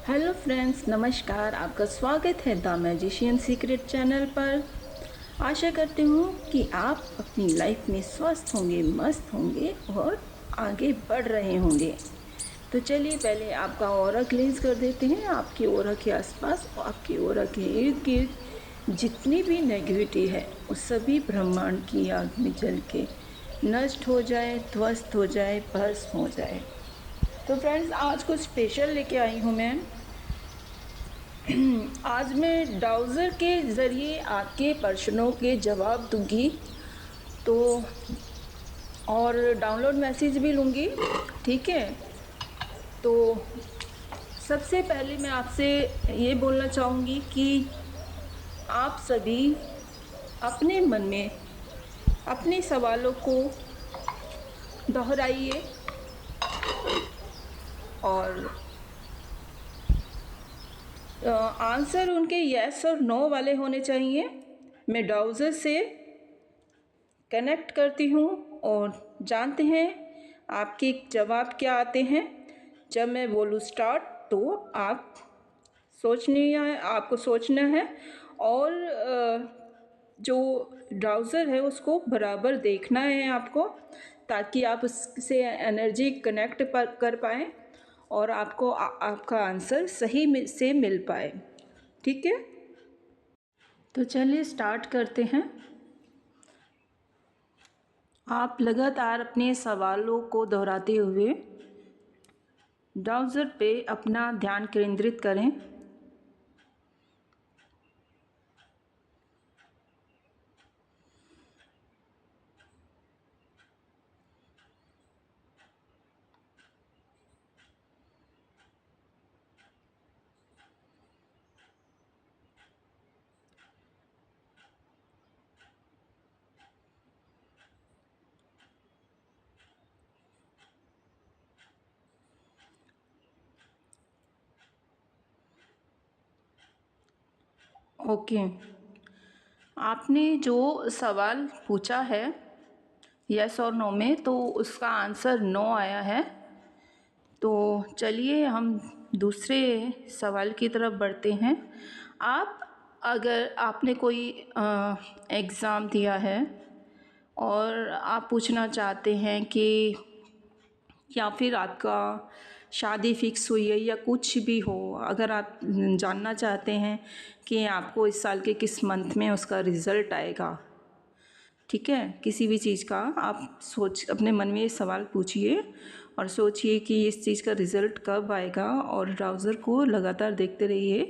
Hello friends, नमस्कार। आपका स्वागत है द मैजिशियन सीक्रेट चैनल पर। आशा करती हूँ कि आप अपनी लाइफ में स्वस्थ होंगे, मस्त होंगे और आगे बढ़ रहे होंगे। तो चलिए पहले आपका ऑरा क्लींस कर देते हैं। आपकी ऑरा के आसपास और आपकी ऑरा के इर्द गिर्द जितनी भी नेगेटिविटी है वो सभी ब्रह्मांड की आग में जल के नष्ट हो जाए, ध्वस्त हो जाए, भस्म हो जाए। तो फ्रेंड्स, आज कुछ स्पेशल लेके आई हूँ मैं। आज मैं ब्राउज़र के ज़रिए आपके प्रश्नों के जवाब दूंगी, तो और डाउनलोड मैसेज भी लूँगी। ठीक है। तो सबसे पहले मैं आपसे ये बोलना चाहूँगी कि आप सभी अपने मन में अपने सवालों को दोहराइए और आंसर उनके यस और नो वाले होने चाहिए। मैं ब्राउज़र से कनेक्ट करती हूँ और जानते हैं आपके जवाब क्या आते हैं। जब मैं बोलूँ स्टार्ट तो आपको सोचना है और जो ब्राउज़र है उसको बराबर देखना है आपको, ताकि आप उससे एनर्जी कनेक्ट कर पाएँ और आपको आपका आंसर सही से मिल पाए। ठीक है। तो चलिए स्टार्ट करते हैं। आप लगातार अपने सवालों को दोहराते हुए ब्राउज़र पे अपना ध्यान केंद्रित करें। ओके, आपने जो सवाल पूछा है यस और नो में, तो उसका आंसर नो आया है। तो चलिए हम दूसरे सवाल की तरफ बढ़ते हैं। आप अगर आपने कोई एग्ज़ाम दिया है और आप पूछना चाहते हैं कि या फिर आपका शादी फिक्स हुई है या कुछ भी हो, अगर आप जानना चाहते हैं कि आपको इस साल के किस मंथ में उसका रिज़ल्ट आएगा, ठीक है, किसी भी चीज़ का आप अपने मन में ये सवाल पूछिए और सोचिए कि इस चीज़ का रिज़ल्ट कब आएगा और ब्राउज़र को लगातार देखते रहिए,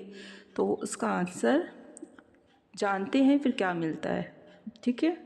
तो उसका आंसर जानते हैं फिर क्या मिलता है। ठीक है।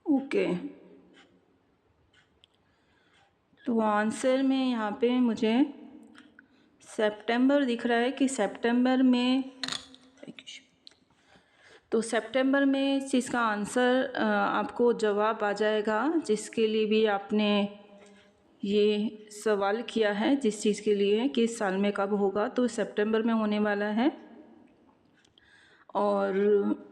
ओके, तो आंसर में यहाँ पे मुझे सितंबर दिख रहा है कि सितंबर में, तो सितंबर में इस चीज़ का आंसर आपको जवाब आ जाएगा, जिसके लिए भी आपने ये सवाल किया है, जिस चीज़ के लिए कि इस साल में कब होगा, तो सितंबर में होने वाला है। और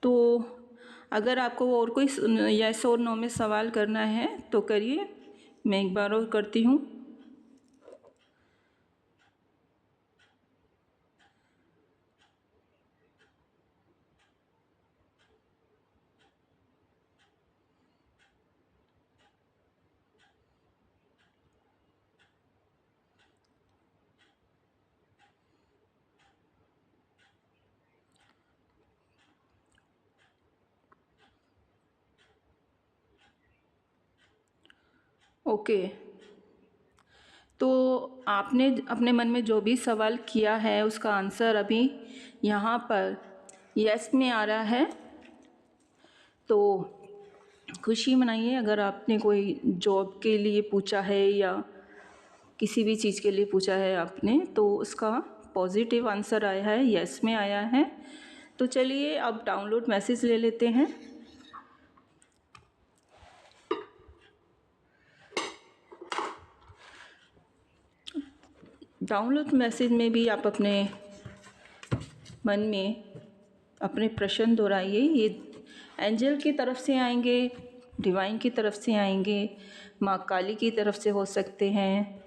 तो अगर आपको और कोई यस और नो में सवाल करना है तो करिए, मैं एक बार और करती हूँ। ओके, तो आपने अपने मन में जो भी सवाल किया है उसका आंसर अभी यहाँ पर यस में आ रहा है। तो खुशी मनाइए। अगर आपने कोई जॉब के लिए पूछा है या किसी भी चीज़ के लिए पूछा है आपने, तो उसका पॉजिटिव आंसर आया है, यस में आया है। तो चलिए अब डाउनलोड मैसेज ले लेते हैं। डाउनलोड मैसेज में भी आप अपने मन में अपने प्रश्न दोहराइए। ये एंजल की तरफ से आएंगे, डिवाइन की तरफ से आएंगे, माँ काली की तरफ से हो सकते हैं,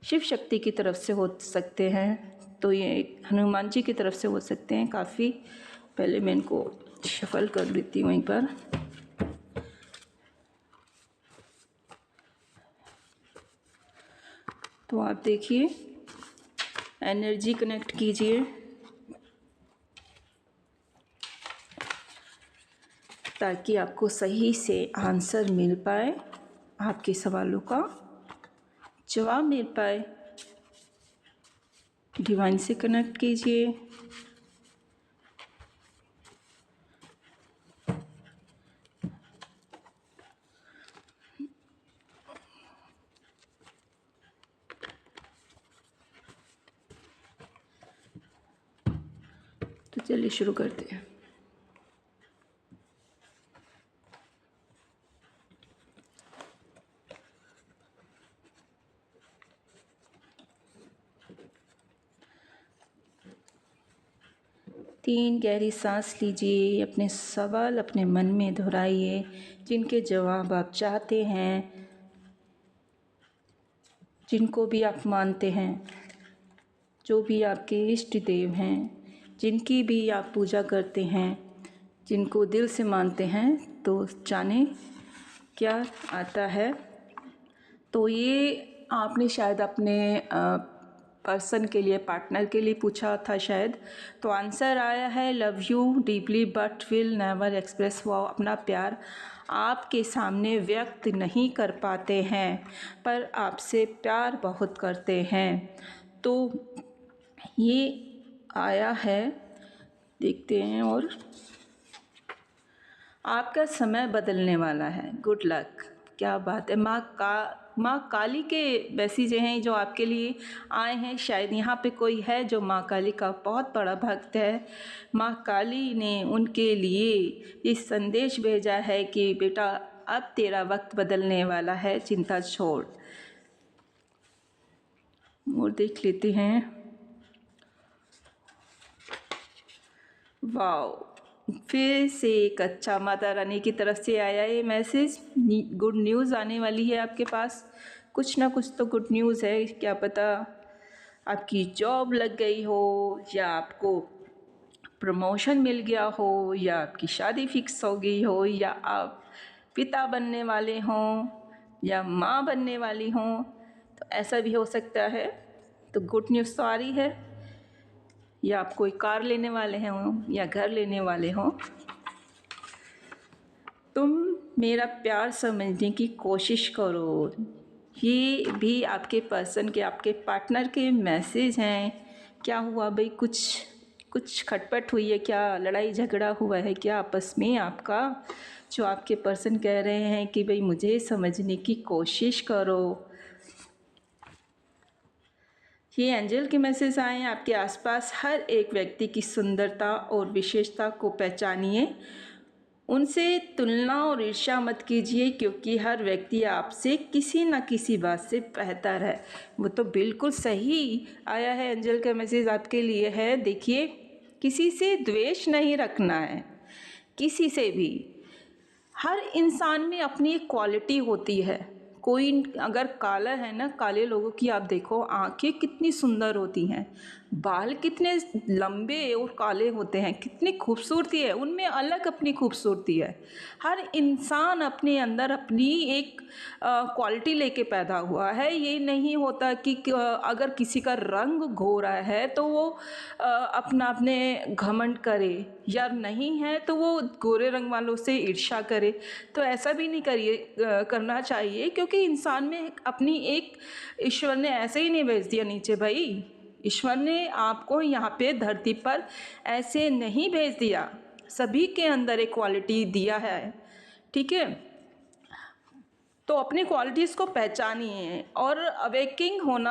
शिव शक्ति की तरफ से हो सकते हैं, तो ये हनुमान जी की तरफ से हो सकते हैं। काफ़ी पहले मैं इनको शफल कर लेती हूँ एक बार। तो आप देखिए, एनर्जी कनेक्ट कीजिए ताकि आपको सही से आंसर मिल पाए, आपके सवालों का जवाब मिल पाए। डिवाइन से कनेक्ट कीजिए। तो चलिए शुरू करते हैं। तीन गहरी सांस लीजिए। अपने सवाल अपने मन में दोहराइए जिनके जवाब आप चाहते हैं, जिनको भी आप मानते हैं, जो भी आपके इष्ट देव हैं, जिनकी भी आप पूजा करते हैं, जिनको दिल से मानते हैं। तो जाने क्या आता है। तो ये आपने शायद अपने पर्सन के लिए, पार्टनर के लिए पूछा था शायद। तो आंसर आया है love you deeply but will never express. वो अपना प्यार आपके सामने व्यक्त नहीं कर पाते हैं पर आपसे प्यार बहुत करते हैं। तो ये आया है, देखते हैं। और आपका समय बदलने वाला है। Good luck. क्या बात है। माँ काली के मैसेज हैं जो आपके लिए आए हैं। शायद यहाँ पे कोई है जो माँ काली का बहुत बड़ा भक्त है। माँ काली ने उनके लिए इस संदेश भेजा है कि बेटा अब तेरा वक्त बदलने वाला है, चिंता छोड़। और देख लेते हैं। वाओ, फिर से एक अच्छा माता रानी की तरफ से आया ये मैसेज। गुड न्यूज़ आने वाली है आपके पास। कुछ ना कुछ तो गुड न्यूज़ है। क्या पता आपकी जॉब लग गई हो, या आपको प्रमोशन मिल गया हो, या आपकी शादी फिक्स हो गई हो, या आप पिता बनने वाले हों, या माँ बनने वाली हों। तो ऐसा भी हो सकता है। तो गुड न्यूज़ तो आ रही है। या आप कोई कार लेने वाले हों या घर लेने वाले हों। तुम मेरा प्यार समझने की कोशिश करो। ये भी आपके पर्सन के, आपके पार्टनर के मैसेज हैं। क्या हुआ भाई, कुछ खटपट हुई है क्या, लड़ाई झगड़ा हुआ है क्या आपस में आपका, जो आपके पर्सन कह रहे हैं कि भाई मुझे समझने की कोशिश करो। ये एंजल के मैसेज आए हैं। आपके आसपास हर एक व्यक्ति की सुंदरता और विशेषता को पहचानिए। उनसे तुलना और ईर्ष्या मत कीजिए क्योंकि हर व्यक्ति आपसे किसी न किसी बात से बेहतर है। वो तो बिल्कुल सही आया है। एंजल का मैसेज आपके लिए है। देखिए, किसी से द्वेष नहीं रखना है, किसी से भी। हर इंसान में अपनी एक क्वालिटी होती है। कोई अगर काला है ना, काले लोगों की आप देखो, आंखें कितनी सुंदर होती हैं, बाल कितने लंबे और काले होते हैं, कितनी खूबसूरती है उनमें, अलग अपनी खूबसूरती है। हर इंसान अपने अंदर अपनी एक क्वालिटी लेके पैदा हुआ है। ये नहीं होता कि अगर किसी का रंग गोरा है तो वो अपने घमंड करे, या नहीं है तो वो गोरे रंग वालों से ईर्ष्या करे। तो ऐसा भी नहीं करना चाहिए, क्योंकि क्योंकि इंसान में अपनी एक, ईश्वर ने ऐसे ही नहीं भेज दिया नीचे भाई। ईश्वर ने आपको यहाँ पे धरती पर ऐसे नहीं भेज दिया, सभी के अंदर एक क्वालिटी दिया है, ठीक है। तो अपनी क्वालिटीज़ को पहचानिए और अवेकिंग होना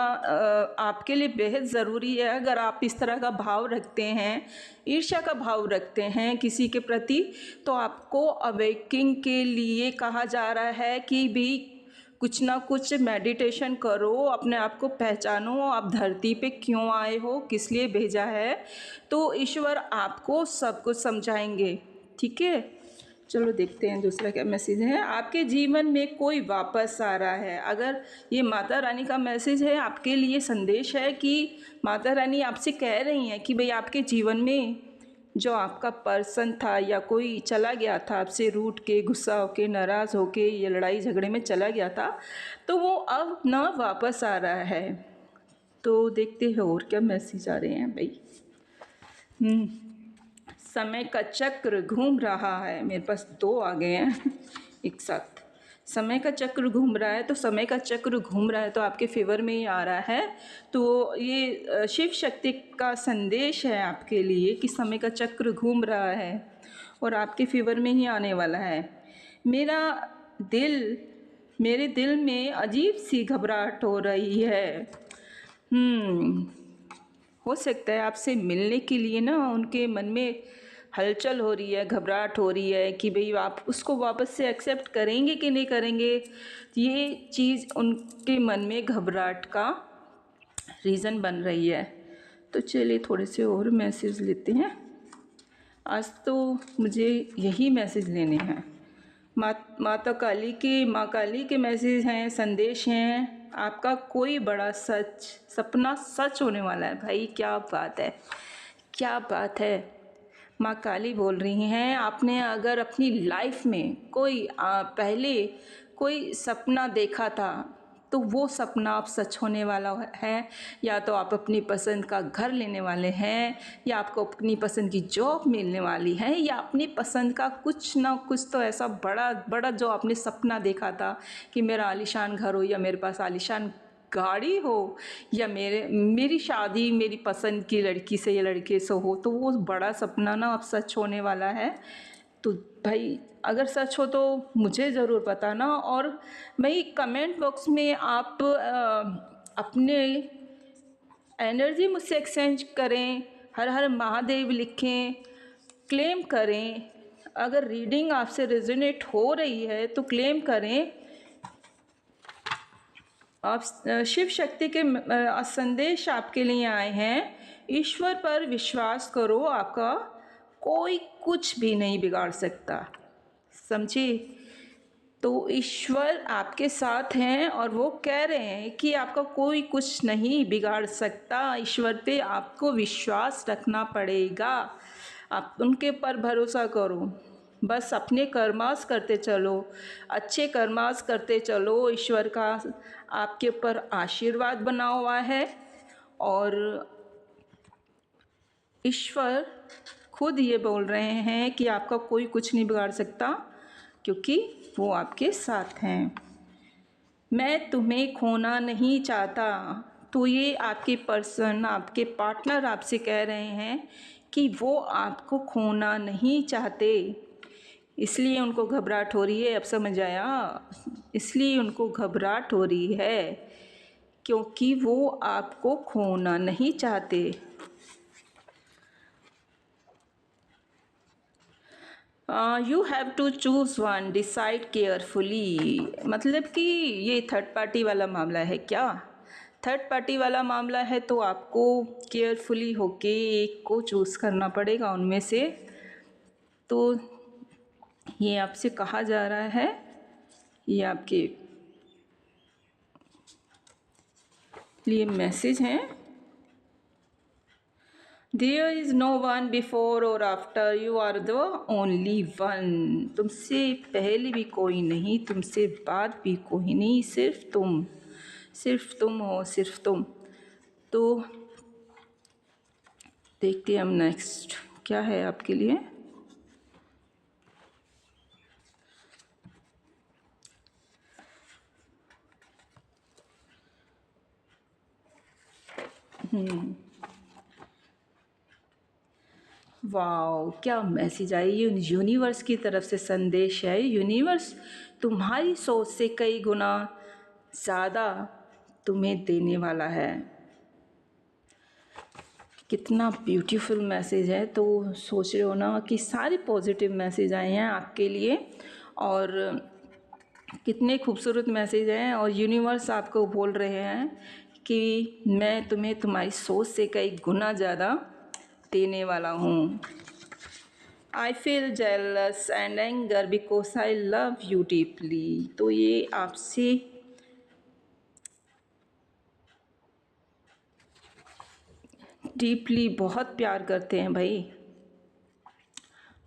आपके लिए बेहद ज़रूरी है। अगर आप इस तरह का भाव रखते हैं, ईर्ष्या का भाव रखते हैं किसी के प्रति, तो आपको अवेकिंग के लिए कहा जा रहा है कि भी कुछ ना कुछ मेडिटेशन करो, अपने आप को पहचानो, आप धरती पे क्यों आए हो, किस लिए भेजा है, तो ईश्वर आपको सब कुछ समझाएंगे, ठीक है। चलो देखते हैं दूसरा क्या मैसेज है। आपके जीवन में कोई वापस आ रहा है। अगर ये माता रानी का मैसेज है, आपके लिए संदेश है कि माता रानी आपसे कह रही हैं कि भाई आपके जीवन में जो आपका पर्सन था या कोई चला गया था आपसे रूठ के, गुस्सा होके, नाराज़ होके या लड़ाई झगड़े में चला गया था, तो वो अब ना वापस आ रहा है। तो देखते हैं और क्या मैसेज आ रहे हैं भाई। समय का चक्र घूम रहा है। मेरे पास 2 आ गए हैं एक साथ। समय का चक्र घूम रहा है, तो समय का चक्र घूम रहा है तो आपके फेवर में ही आ रहा है। तो ये शिव शक्ति का संदेश है आपके लिए कि समय का चक्र घूम रहा है और आपके फेवर में ही आने वाला है। मेरे दिल में अजीब सी घबराहट हो रही है। हो सकता है आपसे मिलने के लिए ना उनके मन में हलचल हो रही है, घबराहट हो रही है कि भाई आप उसको वापस से एक्सेप्ट करेंगे कि नहीं करेंगे। ये चीज़ उनके मन में घबराहट का रीज़न बन रही है। तो चलिए थोड़े से और मैसेज लेते हैं। आज तो मुझे यही मैसेज लेने हैं। माँ काली के मैसेज हैं, संदेश हैं। आपका कोई बड़ा सपना सच होने वाला है भाई। क्या बात है, क्या बात है। माँ काली बोल रही हैं, आपने अगर अपनी लाइफ में पहले कोई सपना देखा था तो वो सपना अब सच होने वाला है। या तो आप अपनी पसंद का घर लेने वाले हैं, या आपको अपनी पसंद की जॉब मिलने वाली है, या अपनी पसंद का कुछ ना कुछ तो ऐसा बड़ा बड़ा जो आपने सपना देखा था कि मेरा आलीशान घर हो, या मेरे पास आलीशान गाड़ी हो, या मेरी शादी मेरी पसंद की लड़की से या लड़के से हो, तो वो बड़ा सपना ना अब सच होने वाला है। तो भाई अगर सच हो तो मुझे ज़रूर बताना। और भाई कमेंट बॉक्स में आप अपने एनर्जी मुझसे एक्सचेंज करें, हर हर महादेव लिखें, क्लेम करें। अगर रीडिंग आपसे रेजोनेट हो रही है तो क्लेम करें। आप शिव शक्ति के संदेश आपके लिए आए हैं। ईश्वर पर विश्वास करो, आपका कोई कुछ भी नहीं बिगाड़ सकता, समझे। तो ईश्वर आपके साथ हैं और वो कह रहे हैं कि आपका कोई कुछ नहीं बिगाड़ सकता। ईश्वर पे आपको विश्वास रखना पड़ेगा, आप उनके पर भरोसा करो, बस अपने कर्मास करते चलो, अच्छे कर्मास करते चलो। ईश्वर का आपके ऊपर आशीर्वाद बना हुआ है और ईश्वर खुद ये बोल रहे हैं कि आपका कोई कुछ नहीं बिगाड़ सकता, क्योंकि वो आपके साथ हैं। मैं तुम्हें खोना नहीं चाहता। तो ये आपके पर्सन, आपके पार्टनर आपसे कह रहे हैं कि वो आपको खोना नहीं चाहते, इसलिए उनको घबराहट हो रही है। अब समझ आया, इसलिए उनको घबराहट हो रही है क्योंकि वो आपको खोना नहीं चाहते। You have to choose one, decide carefully. मतलब कि ये थर्ड पार्टी वाला मामला है क्या? थर्ड पार्टी वाला मामला है तो आपको केयरफुली होके एक को चूज़ करना पड़ेगा उनमें से। तो ये आपसे कहा जा रहा है, ये आपके लिए मैसेज है। There is no one before or after, you are the only one। तुमसे पहले भी कोई नहीं, तुमसे बाद भी कोई नहीं, सिर्फ तुम हो, सिर्फ तुम। तो देखते हैं हम नेक्स्ट क्या है आपके लिए। वाओ, क्या मैसेज आई। ये यूनिवर्स की तरफ से संदेश है। यूनिवर्स तुम्हारी सोच से कई गुना ज़्यादा तुम्हें देने वाला है। कितना ब्यूटीफुल मैसेज है। तो सोच रहे हो ना कि सारे पॉजिटिव मैसेज आए हैं आपके लिए, और कितने खूबसूरत मैसेज हैं। और यूनिवर्स आपको बोल रहे हैं कि मैं तुम्हें तुम्हारी सोच से कई गुना ज़्यादा देने वाला हूँ। I feel jealous and anger because I love you deeply. तो ये आपसे डीपली बहुत प्यार करते हैं भाई,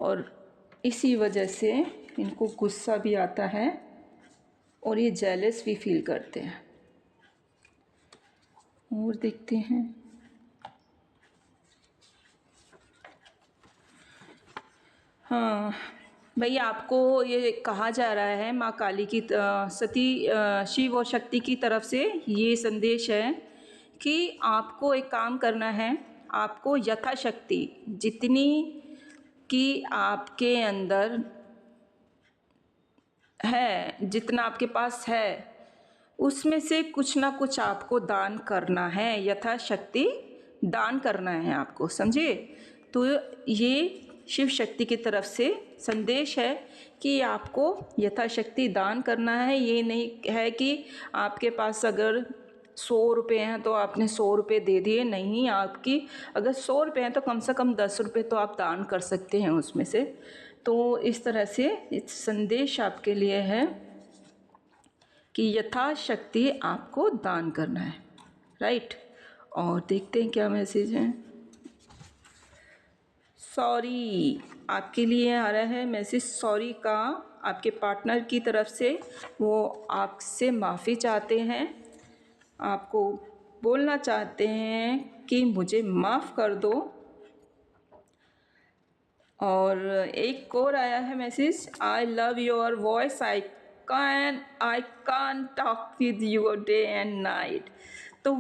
और इसी वजह से इनको गुस्सा भी आता है और ये जेलस भी फील करते हैं। और देखते हैं, हाँ भाई, आपको ये कहा जा रहा है माँ काली की सती शिव और शक्ति की तरफ से ये संदेश है कि आपको एक काम करना है। आपको यथाशक्ति जितनी कि आपके अंदर है, जितना आपके पास है, उसमें से कुछ ना कुछ आपको दान करना है। यथाशक्ति दान करना है आपको, समझे। तो ये शिव शक्ति की तरफ से संदेश है कि आपको यथाशक्ति दान करना है। ये नहीं है कि आपके पास अगर 100 रुपये हैं तो आपने 100 रुपये दे दिए, नहीं। आपकी अगर 100 रुपये हैं तो कम से कम 10 रुपये तो आप दान कर सकते हैं उसमें से। तो इस तरह से इस संदेश आपके लिए है कि यथाशक्ति आपको दान करना है, राइट। और देखते हैं क्या मैसेज है। सॉरी, आपके लिए आ रहा है मैसेज सॉरी का, आपके पार्टनर की तरफ से। वो आपसे माफ़ी चाहते हैं, आपको बोलना चाहते हैं कि मुझे माफ़ कर दो। और एक और आया है message, I love your voice, I can talk with you day and night. तो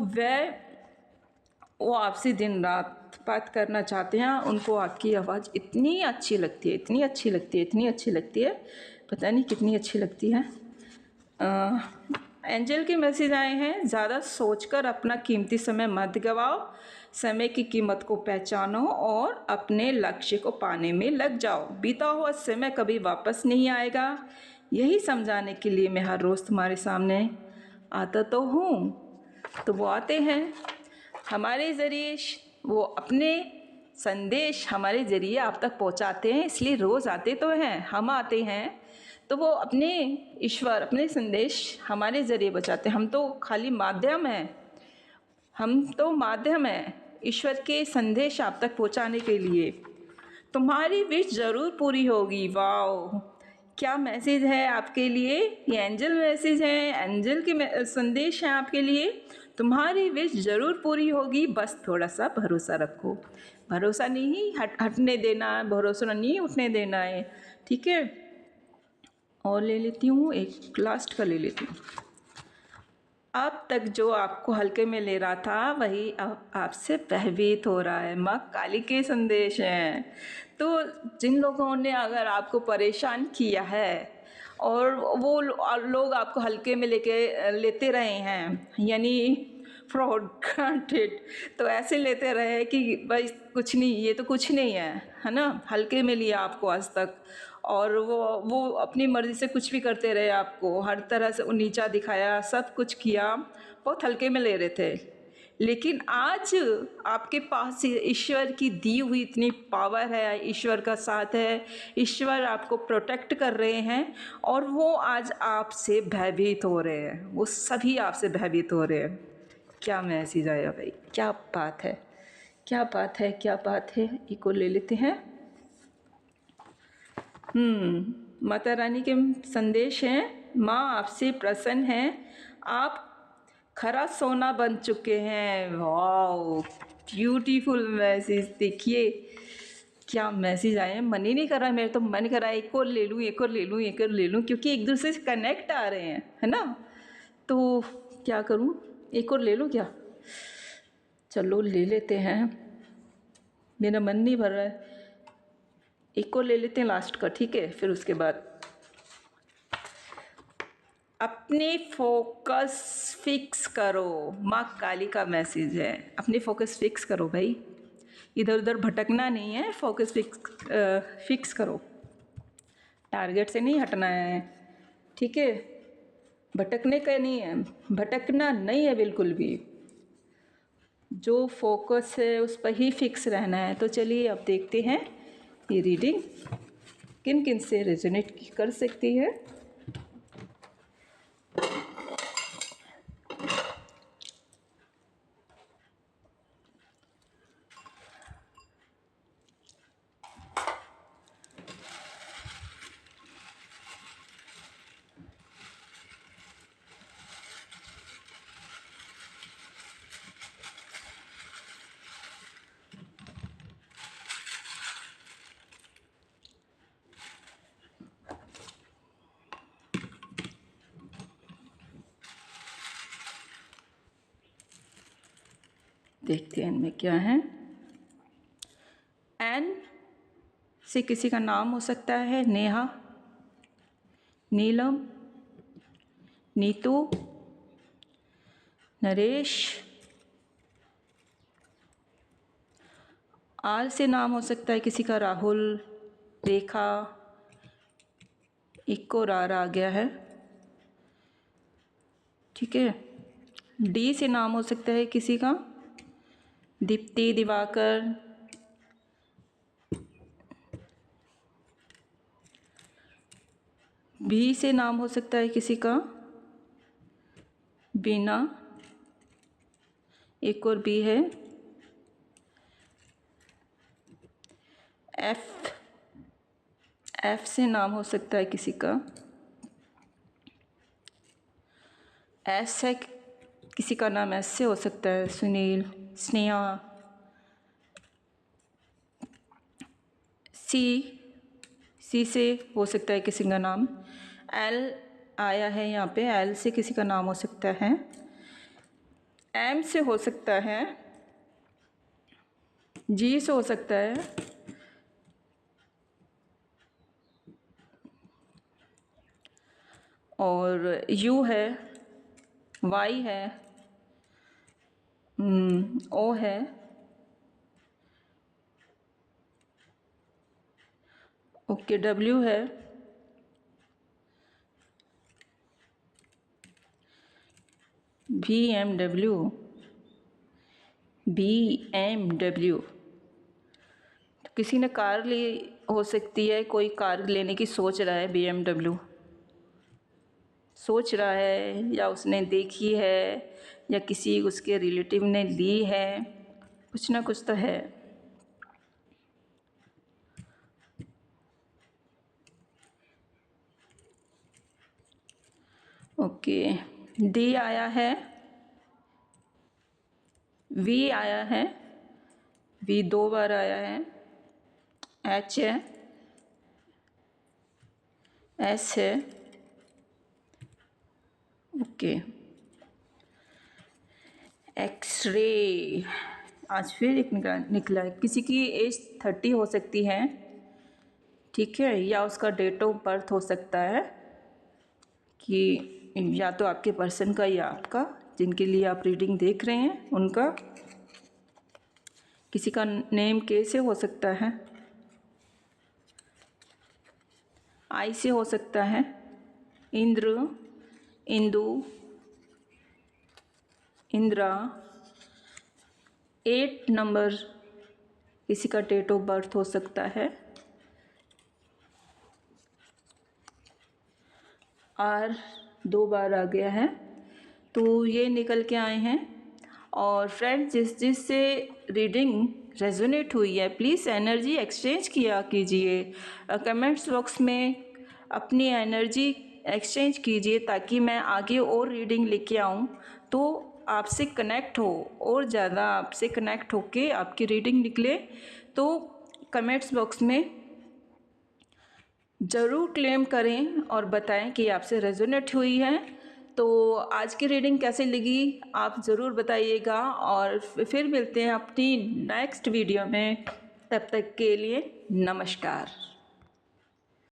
वो आपसे दिन रात बात करना चाहते हैं। उनको आपकी आवाज़ इतनी अच्छी लगती है, इतनी अच्छी लगती है, इतनी अच्छी लगती है, पता नहीं कितनी अच्छी लगती है। एंजल के मैसेज आए हैं, ज़्यादा सोचकर अपना कीमती समय मत गवाओ, समय की कीमत को पहचानो और अपने लक्ष्य को पाने में लग जाओ। बीता हुआ समय कभी वापस नहीं आएगा। यही समझाने के लिए मैं हर रोज़ तुम्हारे सामने आता तो हूँ। तो वो आते हैं हमारे ज़रिए, वो अपने संदेश हमारे ज़रिए आप तक पहुँचाते हैं, इसलिए रोज़ आते तो हैं, हम आते हैं। तो वो अपने ईश्वर, अपने संदेश हमारे ज़रिए बचाते हैं। हम तो खाली माध्यम हैं, हम तो माध्यम हैं ईश्वर के संदेश आप तक पहुंचाने के लिए। तुम्हारी विश ज़रूर पूरी होगी। वाओ, क्या मैसेज है आपके लिए। ये एंजल मैसेज है, एंजल के संदेश हैं आपके लिए। तुम्हारी विश ज़रूर पूरी होगी, बस थोड़ा सा भरोसा रखो। भरोसा नहीं हटने देना है, भरोसा नहीं उठने देना है, ठीक है। और ले लेती हूँ, एक लास्ट का ले लेती हूँ। अब तक जो आपको हल्के में ले रहा था वही अब आपसे भयभीत हो रहा है। माँ काली के संदेश हैं। तो जिन लोगों ने अगर आपको परेशान किया है और वो लोग आपको हल्के में लेते रहे हैं, यानी फ्रॉड ग्रांटेड, तो ऐसे लेते रहे कि भाई कुछ नहीं, ये तो कुछ नहीं है ना, हल्के में लिया आपको आज तक। और वो अपनी मर्ज़ी से कुछ भी करते रहे, आपको हर तरह से नीचा दिखाया, सब कुछ किया, बहुत हल्के में ले रहे थे। लेकिन आज आपके पास ईश्वर की दी हुई इतनी पावर है, ईश्वर का साथ है, ईश्वर आपको प्रोटेक्ट कर रहे हैं और वो आज आपसे भयभीत हो रहे हैं, वो सभी आपसे भयभीत हो रहे हैं। क्या मैसेज आया भाई, क्या बात है, क्या बात है, क्या बात है। एक और ले लेते हैं। माता रानी के संदेश हैं, माँ आपसे प्रसन्न हैं, आप खरा सोना बन चुके हैं। Wow, beautiful message. देखिए क्या मैसेज आए हैं, मन ही नहीं कर रहा, मेरे तो मन कर रहा है एक और ले लूँ, एक और ले लूँ, एक और ले लूँ, क्योंकि एक दूसरे से कनेक्ट आ रहे हैं, है ना। तो क्या करूँ, एक और ले लूँ क्या। चलो ले लेते हैं, मेरा मन नहीं भर रहा है। एक और ले लेते हैं लास्ट का, ठीक है? फिर उसके बाद अपने फोकस फिक्स करो। माँ काली का मैसेज है, अपने फोकस फिक्स करो भाई, इधर उधर भटकना नहीं है, फोकस फिक्स करो, टारगेट से नहीं हटना है, ठीक है? भटकने का नहीं है, भटकना नहीं है बिल्कुल भी, जो फोकस है उस पर ही फिक्स रहना है। तो चलिए अब देखते हैं ये रीडिंग किन किन से रेजोनेट कर सकती है। देखते हैं इनमें क्या है। एन से किसी का नाम हो सकता है, नेहा, नीलम, नीतू, नरेश। आर से नाम हो सकता है किसी का, राहुल, रेखा, एक और आर आ गया है, ठीक है? डी से नाम हो सकता है किसी का, दीप्ति, दिवाकर, बी से नाम हो सकता है किसी का, बीना, एक और बी है, एफ, एफ से नाम हो सकता है किसी का, एस है किसी का नाम, एस से हो सकता है सुनील, स्नेहा, सी से हो सकता है किसी का नाम, एल आया है यहाँ पे, एल से किसी का नाम हो सकता है, एम से हो सकता है, जी से हो सकता है, और यू है, वाई है, ओ है, ओके, डब्ल्यू है, BMW, BMW। तो किसी ने कार ली हो सकती है, कोई कार लेने की सोच रहा है, BMW सोच रहा है, या उसने देखी है, या किसी उसके रिलेटिव ने ली है, कुछ ना कुछ तो है। ओके, डी आया है, वी आया है, वी 2 बार आया है, एच है, एस है, ओके, एक्सरे आज फिर एक निकला है। किसी की एज 30 हो सकती है, ठीक है? या उसका डेट ऑफ बर्थ हो सकता है, कि या तो आपके पर्सन का या आपका, जिनके लिए आप रीडिंग देख रहे हैं उनका। किसी का नेम के से हो सकता है, आई से हो सकता है, इंद्र, इंदु, इंद्रा। 8 नंबर किसी का डेट ऑफ बर्थ हो सकता है, आर 2 बार आ गया है। तो ये निकल के आए हैं। और फ्रेंड्स, जिससे रीडिंग रेजोनेट हुई है, प्लीज़ एनर्जी एक्सचेंज किया कीजिए, कमेंट्स बॉक्स में अपनी एनर्जी एक्सचेंज कीजिए, ताकि मैं आगे और रीडिंग लेके आऊँ तो आपसे कनेक्ट हो, और ज़्यादा आपसे कनेक्ट होके आपकी रीडिंग निकले। तो कमेंट्स बॉक्स में ज़रूर क्लेम करें और बताएं कि आपसे रेजोनेट हुई है। तो आज की रीडिंग कैसी लगी आप ज़रूर बताइएगा, और फिर मिलते हैं अपनी नेक्स्ट वीडियो में। तब तक के लिए नमस्कार।